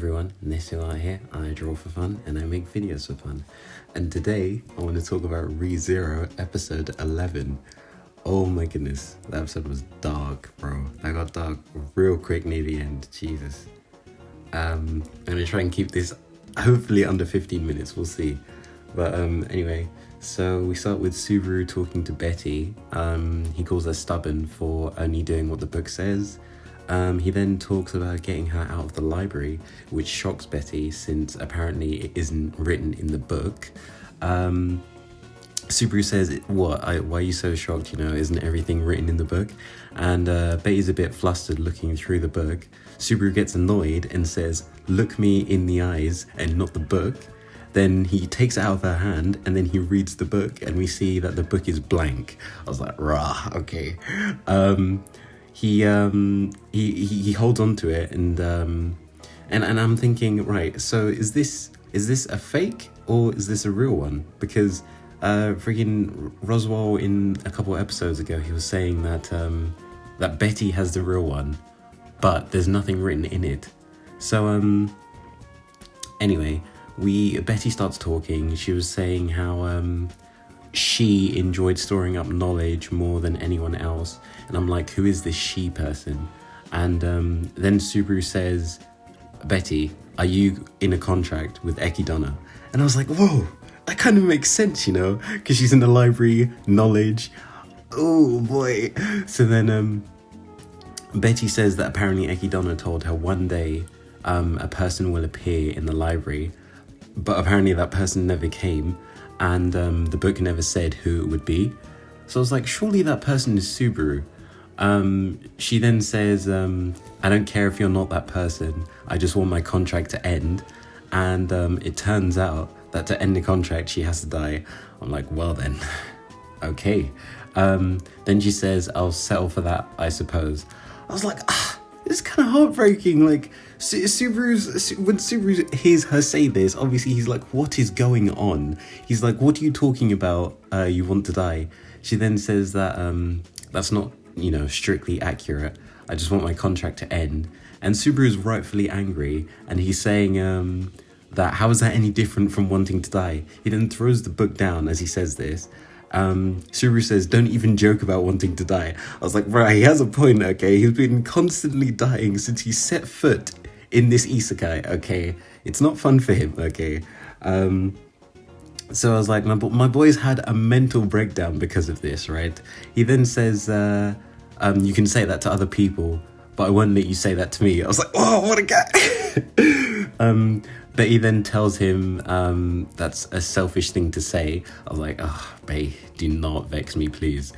everyone, Nesu here. I draw for fun and I make videos for fun. And today I want to talk about ReZero episode 11. Oh my goodness, that episode was dark, bro. That got dark real quick near the end. Jesus. I'm gonna try and keep this hopefully under 15 minutes. We'll see. But anyway, so we start with Subaru talking to Betty. He calls her stubborn for only doing what the book says. He then talks about getting her out of the library, which shocks Betty since apparently it isn't written in the book. Subaru says, why are you so shocked? Isn't everything written in the book? And Betty's a bit flustered looking through the book. Subaru gets annoyed and says, look me in the eyes and not the book. Then he takes it out of her hand and then he reads the book and we see that the book is blank. I was like, rah, okay. He holds on to it and I'm thinking, right, so is this a fake or is this a real one? Because freaking Roswell in a couple of episodes ago, he was saying that that Betty has the real one, but there's nothing written in it. So anyway, Betty starts talking. She was saying how she enjoyed storing up knowledge more than anyone else. And I'm like, who is this she person? And then Subaru says, Betty, are you in a contract with Ekidonna? And I was like, whoa, that kind of makes sense, because she's in the library, knowledge. Oh boy. So then Betty says that apparently Ekidonna told her one day a person will appear in the library, but apparently that person never came. And the book never said who it would be. So I was like, surely that person is Subaru. She then says, I don't care if you're not that person. I just want my contract to end. And it turns out that to end the contract, she has to die. I'm like, well then, okay. Then she says, I'll settle for that, I suppose. I was like, it's kind of heartbreaking. Like, when Subaru hears her say this, obviously he's like, what is going on? He's like, what are you talking about? You want to die? She then says that that's not, strictly accurate. I just want my contract to end. And Subaru's rightfully angry, and he's saying that how is that any different from wanting to die? He then throws the book down as he says this. Subaru says, don't even joke about wanting to die. I was like, right, he has a point, okay? He's been constantly dying since he set foot in this isekai, okay? It's not fun for him, okay? So I was like, my boy's had a mental breakdown because of this, right? He then says, you can say that to other people, but I won't let you say that to me. I was like, oh, what a guy! Betty then tells him that's a selfish thing to say. I was like, oh, Betty, do not vex me, please.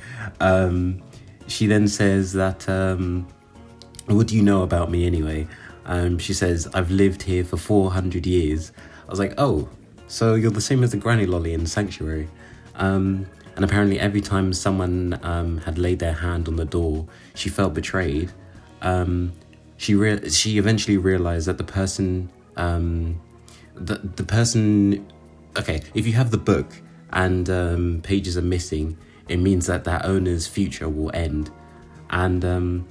She then says that, what do you know about me anyway? She says, I've lived here for 400 years. I was like, oh, so you're the same as the granny lolly in Sanctuary. And apparently every time someone had laid their hand on the door, she felt betrayed. She eventually realized that the person... the person, okay, if you have the book and pages are missing, it means that that owner's future will end. And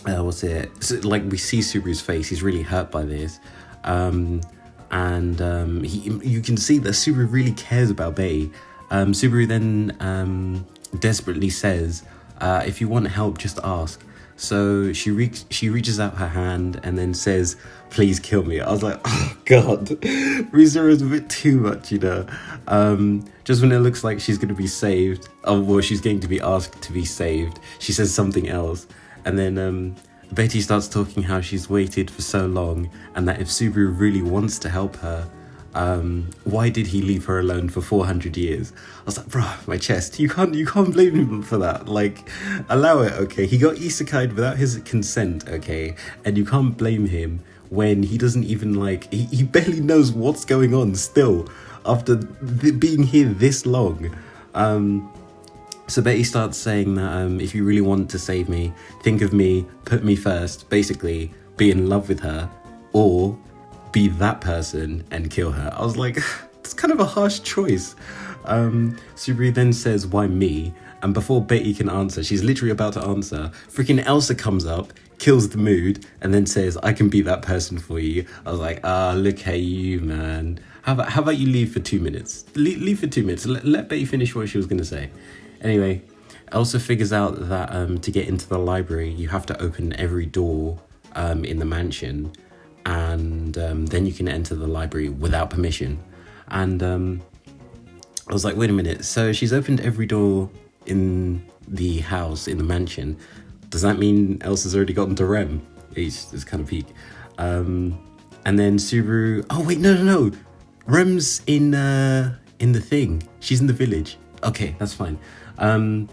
what's it? So, like, we see Subaru's face; he's really hurt by this, and you can see that Subaru really cares about Betty. Subaru then desperately says, "If you want help, just ask." So she reaches out her hand and then says, please kill me. I was like, oh god, ReZero is a bit too much, just when it looks like she's going to be saved, she's going to be asked to be saved, she says something else. And then Betty starts talking how she's waited for so long and that if Subaru really wants to help her, why did he leave her alone for 400 years? I was like, bro, my chest, you can't blame him for that. Like, allow it, okay? He got isekai'd without his consent, okay? And you can't blame him when he doesn't even, he barely knows what's going on still after being here this long. So Betty starts saying that if you really want to save me, think of me, put me first, basically be in love with her, or be that person and kill her. I was like, it's kind of a harsh choice. Subaru then says, why me? And before Betty can answer, she's literally about to answer, freaking Elsa comes up, kills the mood, and then says, I can beat that person for you. I was like, look at you, man. How about you leave for 2 minutes? Leave for 2 minutes. Let Betty finish what she was going to say. Anyway, Elsa figures out that to get into the library, you have to open every door in the mansion, and then you can enter the library without permission. And I was like, wait a minute. So she's opened every door in the house, in the mansion. Does that mean Elsa's already gotten to Rem? It's kind of peak. And then Subaru... Oh, wait, no. Rem's in the thing. She's in the village. Okay, that's fine. And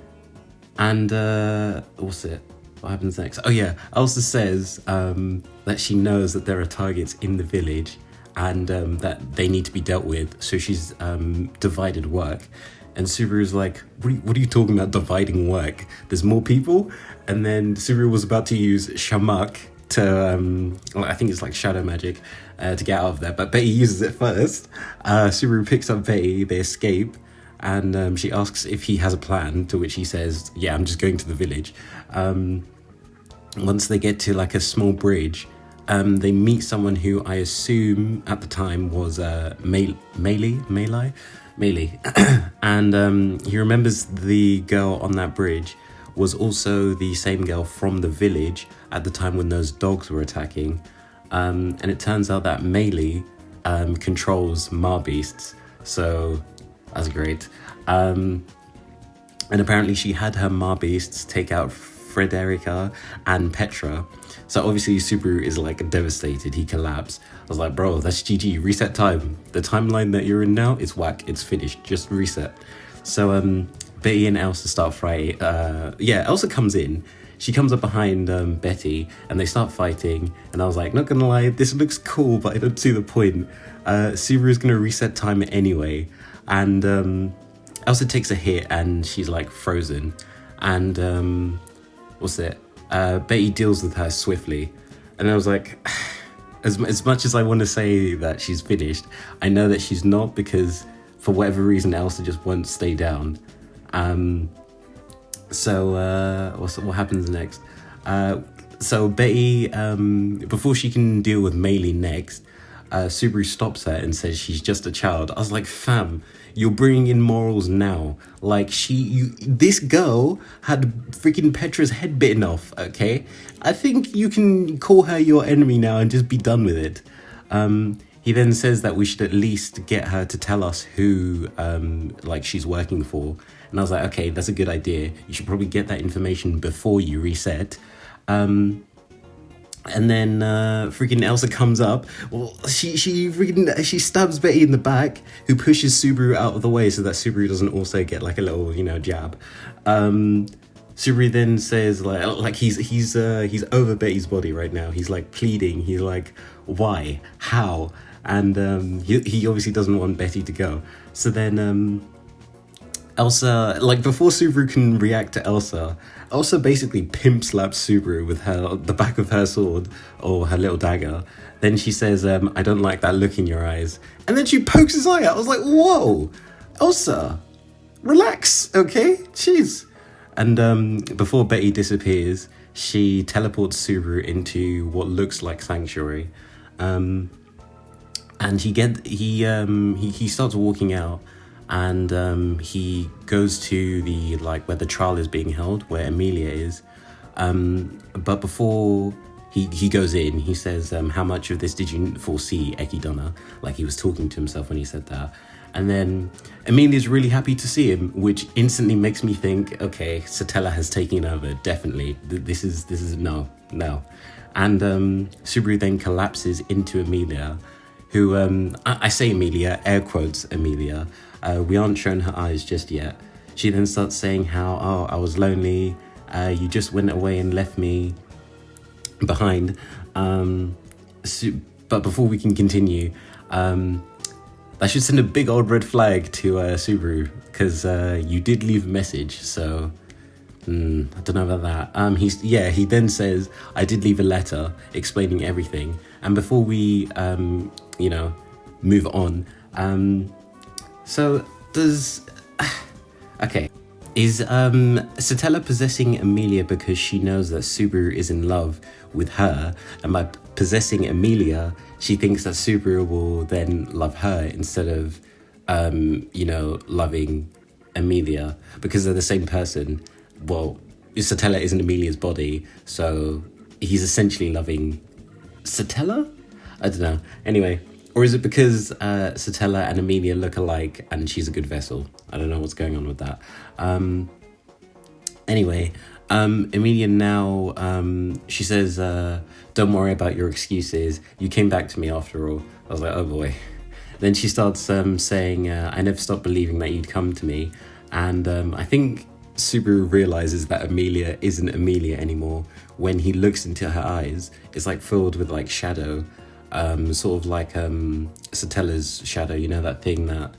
what's it? What happens next? Oh yeah, Elsa says that she knows that there are targets in the village and that they need to be dealt with. So she's divided work. And Subaru's like, what are you talking about dividing work? There's more people? And then Subaru was about to use Shamak to, I think it's like shadow magic, to get out of there. But Betty uses it first. Subaru picks up Betty, they escape. And she asks if he has a plan, to which he says, yeah, I'm just going to the village. Once they get to like a small bridge, they meet someone who I assume at the time was Melee. And he remembers the girl on that bridge was also the same girl from the village at the time when those dogs were attacking. And it turns out that Melee controls Marbeasts. So that's great. And apparently she had her Marbeasts take out Frederica and Petra. So obviously Subaru is like devastated. He collapsed. I was like, bro, that's GG. Reset time. The timeline that you're in now is whack. It's finished. Just reset. So Betty and Elsa start fighting. Elsa comes in. She comes up behind Betty and they start fighting. And I was like, not gonna lie, this looks cool, but I don't see the point. Subaru's gonna reset time anyway. And Elsa takes a hit and she's like frozen. And Betty deals with her swiftly. And I was like, as much as I want to say that she's finished, I know that she's not, because for whatever reason Elsa just won't stay down. What happens next? So Betty, before she can deal with Melee next, Subaru stops her and says she's just a child. I was like, fam, you're bringing in morals now. Like, this girl had freaking Petra's head bitten off, okay? I think you can call her your enemy now and just be done with it. He then says that we should at least get her to tell us who, she's working for. And I was like, okay, that's a good idea. You should probably get that information before you reset. And then freaking Elsa comes up. Well, she stabs Betty in the back, who pushes Subaru out of the way so that Subaru doesn't also get like a little, jab. Subaru then says like he's over Betty's body right now. He's like pleading. He's like, why? How? And he obviously doesn't want Betty to go. So then Elsa, like before Subaru can react to Elsa basically pimp slaps Subaru with the back of her sword or her little dagger. Then she says, I don't like that look in your eyes. And then she pokes his eye out. I was like, whoa, Elsa, relax, okay? Jeez. And before Betty disappears, she teleports Subaru into what looks like Sanctuary. And he starts walking out. And he goes to the where the trial is being held, where Emilia is. But before he goes in, he says, how much of this did you foresee, Ekidonna? Like he was talking to himself when he said that. And then Emilia's really happy to see him, which instantly makes me think, okay, Satella has taken over, definitely. This is no. And Subaru then collapses into Emilia, who, I say Emilia, air quotes Emilia. We aren't shown her eyes just yet. She then starts saying how, I was lonely, you just went away and left me behind. But before we can continue, I should send a big old red flag to Subaru, because you did leave a message, so I don't know about that. He then says, I did leave a letter explaining everything. And before we, move on, so does... Okay, Is Satella possessing Amelia because she knows that Subaru is in love with her, and by possessing Amelia, she thinks that Subaru will then love her instead of, loving Amelia because they're the same person. Well, Satella isn't Amelia's body, so he's essentially loving Satella? I don't know. Anyway, or is it because Satella and Amelia look alike and she's a good vessel? I don't know what's going on with that. Anyway, Amelia now, she says, don't worry about your excuses. You came back to me after all. I was like, oh boy. Then she starts saying, I never stopped believing that you'd come to me. And I think Subaru realizes that Amelia isn't Amelia anymore when he looks into her eyes. It's like filled with like shadow, sort of like Satella's shadow, that thing that,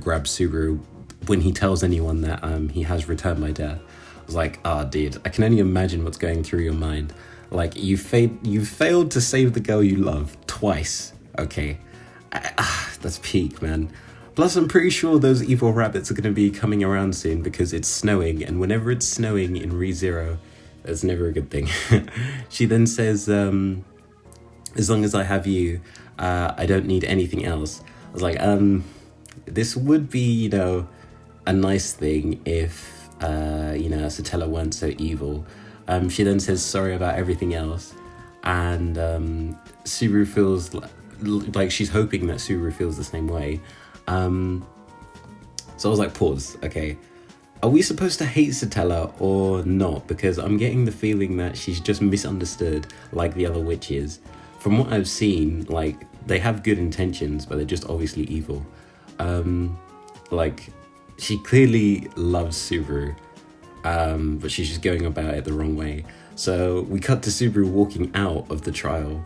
grabs Subaru when he tells anyone that he has returned by death. I was like, dude, I can only imagine what's going through your mind. Like, you failed to save the girl you love twice, okay? That's peak, man. Plus, I'm pretty sure those evil rabbits are going to be coming around soon because it's snowing, and whenever it's snowing in ReZero, that's never a good thing. She then says, as long as I have you, I don't need anything else. I was like, this would be, a nice thing if, Satella weren't so evil. She then says sorry about everything else, and Subaru feels like she's hoping that Subaru feels the same way. So I was like, pause, okay. Are we supposed to hate Satella or not? Because I'm getting the feeling that she's just misunderstood like the other witches. From what I've seen, like, they have good intentions, but they're just obviously evil. She clearly loves Subaru, but she's just going about it the wrong way. So we cut to Subaru walking out of the trial,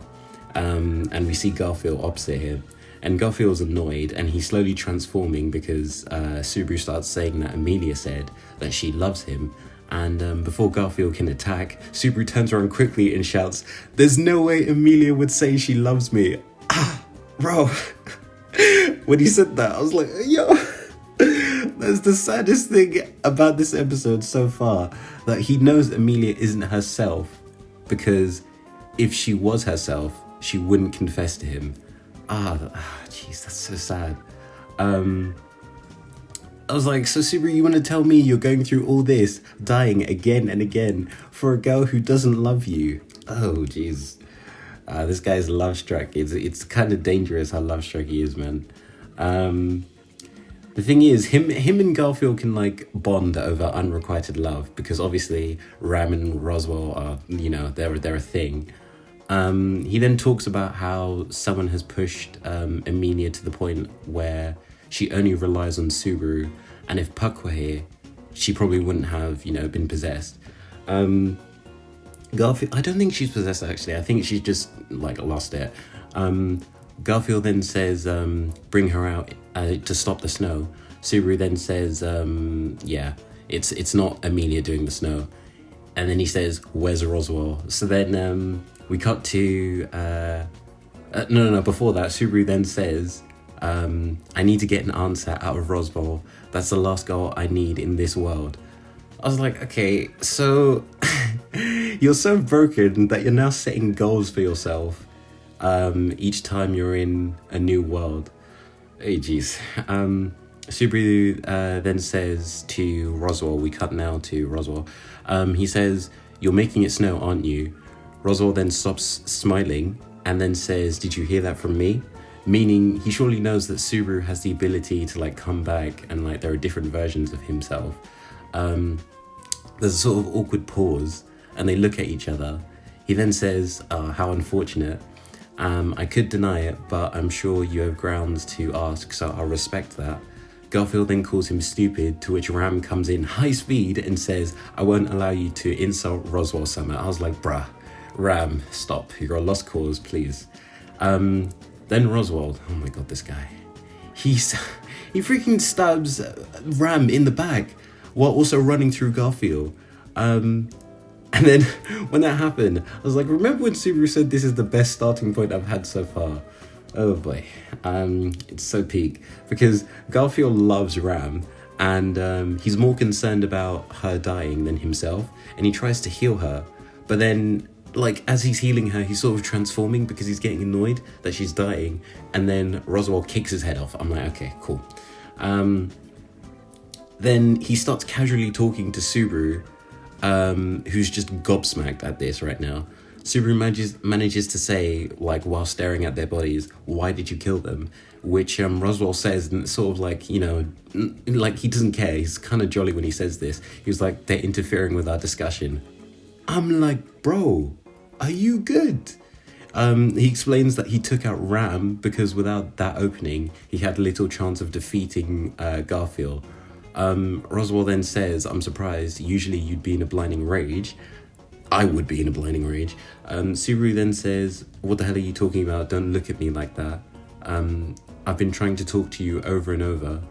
and we see Garfield opposite him. And Garfield's annoyed, and he's slowly transforming because Subaru starts saying that Amelia said that she loves him. And before Garfield can attack, Subaru turns around quickly and shouts, "There's no way Amelia would say she loves me." Bro. When he said that, I was like, yo, that's the saddest thing about this episode so far. That he knows Amelia isn't herself, because if she was herself, she wouldn't confess to him. Jeez, that's so sad. I was like, so Subaru, you want to tell me you're going through all this, dying again and again for a girl who doesn't love you? Oh, jeez. This guy's love struck. It's kind of dangerous how love struck he is, man. The thing is, him and Garfield can like bond over unrequited love because obviously Ram and Roswell are, they're a thing. He then talks about how someone has pushed Amelia to the point where she only relies on Subaru, and if Puck were here, she probably wouldn't have, been possessed. Garfield, I don't think she's possessed actually. I think she's just like lost it. Garfield then says, bring her out to stop the snow. Subaru then says, it's not Amelia doing the snow. And then he says, where's Roswell? So then we cut to, before that, Subaru then says, I need to get an answer out of Roswell. That's the last goal I need in this world. I was like, okay, so you're so broken that you're now setting goals for yourself each time you're in a new world. Hey, geez. Subaru then says to Roswell, we cut now to Roswell. He says, you're making it snow, aren't you? Roswell then stops smiling and then says, did you hear that from me? Meaning he surely knows that Subaru has the ability to like come back and like there are different versions of himself. There's a sort of awkward pause and they look at each other. He then says, how unfortunate. I could deny it, but I'm sure you have grounds to ask, so I'll respect that. Garfield then calls him stupid, to which Ram comes in high speed and says, I won't allow you to insult Roswell Summer. I was like, bruh, Ram, stop. You're a lost cause, please. Then Roswell, oh my god, this guy. He freaking stabs Ram in the back while also running through Garfield. And then when that happened, I was like, remember when Subaru said this is the best starting point I've had so far? Oh boy. It's so peak. Because Garfield loves Ram and he's more concerned about her dying than himself, and he tries to heal her, but then like as he's healing her, he's sort of transforming because he's getting annoyed that she's dying, and then Roswell kicks his head off. I'm like, okay, cool. Then he starts casually talking to Subaru, who's just gobsmacked at this right now. Subaru manages to say, like, while staring at their bodies, "Why did you kill them?" Which Roswell says, and it's sort of like, you know, like he doesn't care. He's kind of jolly when he says this. He was like, "They're interfering with our discussion." I'm like, bro, are you good? He explains that he took out Ram because without that opening, he had little chance of defeating Garfield. Roswell then says, "I'm surprised. Usually you'd be in a blinding rage." I would be in a blinding rage. Subaru then says, "What the hell are you talking about? Don't look at me like that. I've been trying to talk to you over and over."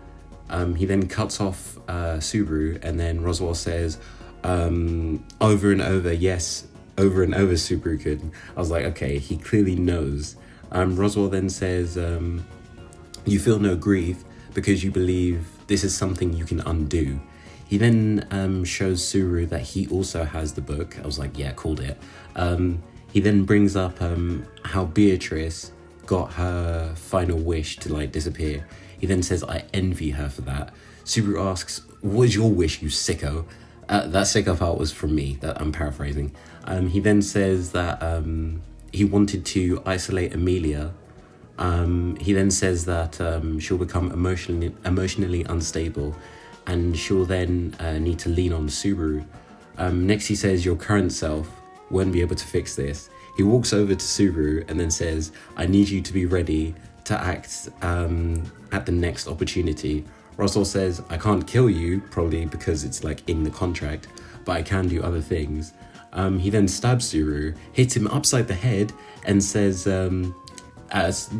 He then cuts off Subaru, and then Roswell says, "Over and over, yes, over and over, Subaru could." I was like, okay, he clearly knows. Roswell then says, "You feel no grief because you believe this is something you can undo." He then shows Subaru that he also has the book. I was like, yeah, called it. He then brings up how Beatrice got her final wish to like disappear. He then says, "I envy her for that." Subaru asks, "What is your wish, you sicko?" That sicko part was from me, that I'm paraphrasing. He then says that he wanted to isolate Amelia. He then says that she'll become emotionally unstable, and she'll then need to lean on Subaru. Next he says, "Your current self won't be able to fix this." He walks over to Subaru and then says, "I need you to be ready to act at the next opportunity." Roswell says, "I can't kill you, probably because it's like in the contract, but I can do other things." He then stabs Subaru, hits him upside the head, and says,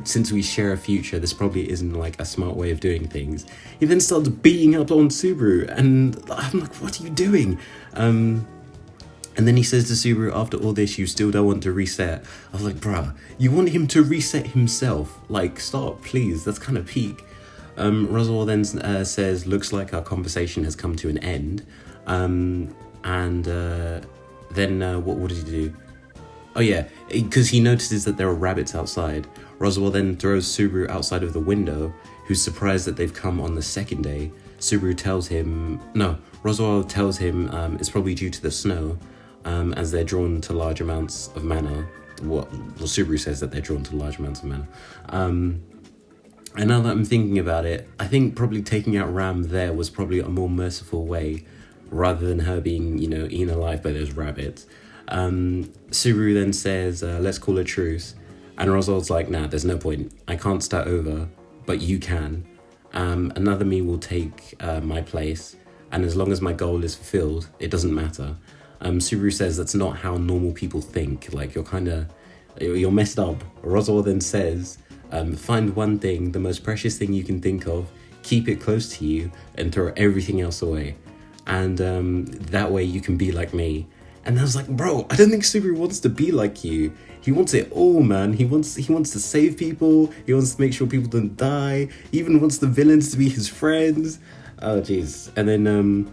"Since we share a future, this probably isn't like a smart way of doing things." He then starts beating up on Subaru, and I'm like, what are you doing? And then he says to Subaru, "After all this, you still don't want to reset." I was like, bruh, you want him to reset himself? Like, stop, please, that's kind of peak. Roswell then says, "Looks like our conversation has come to an end." Then what did he do? Oh yeah, because he notices that there are rabbits outside. Roswell then throws Subaru outside of the window, who's surprised that they've come on the second day. Roswell tells him it's probably due to the snow, as they're drawn to large amounts of mana. Subaru says that they're drawn to large amounts of mana. And now that I'm thinking about it, I think probably taking out Ram there was probably a more merciful way, rather than her being, you know, eaten alive by those rabbits. Subaru then says, "Let's call a truce." And Roswell's like, "Nah, there's no point. I can't start over, but you can. Another me will take my place, and as long as my goal is fulfilled, it doesn't matter." Subaru says that's not how normal people think. Like, you're messed up. Roswell then says, "Find one thing, the most precious thing you can think of, keep it close to you, and throw everything else away. And that way you can be like me." And I was like, bro, I don't think Subaru wants to be like you. He wants it all, man. He wants to save people. He wants to make sure people don't die. He even wants the villains to be his friends. Oh, jeez. And then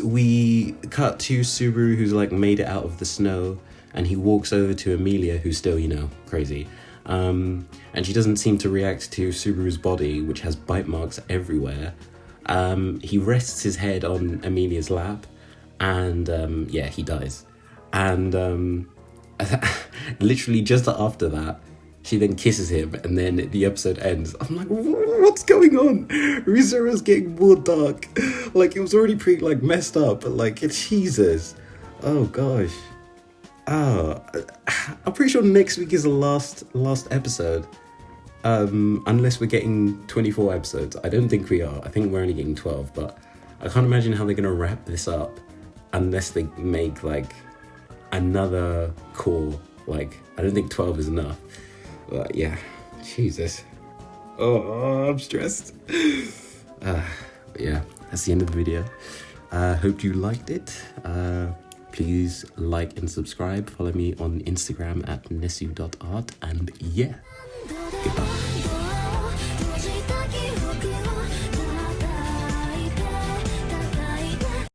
we cut to Subaru, who's like made it out of the snow, and he walks over to Amelia, who's still, you know, crazy. And she doesn't seem to react to Subaru's body, which has bite marks everywhere. He rests his head on Amelia's lap, and he dies. And literally just after that, she then kisses him, and then the episode ends. I'm like, what's going on? Re:Zero's getting more dark. Like, it was already pretty like messed up, but like, Jesus. Oh gosh. I'm pretty sure next week is the last episode. Unless we're getting 24 episodes. I don't think we are. I think we're only getting 12, but I can't imagine how they're gonna wrap this up unless they make like another core. Like, I don't think 12 is enough. But yeah, Jesus. Oh, I'm stressed. But yeah, that's the end of the video. Hope you liked it. Please like and subscribe. Follow me on Instagram at nesu.art. And yeah, goodbye.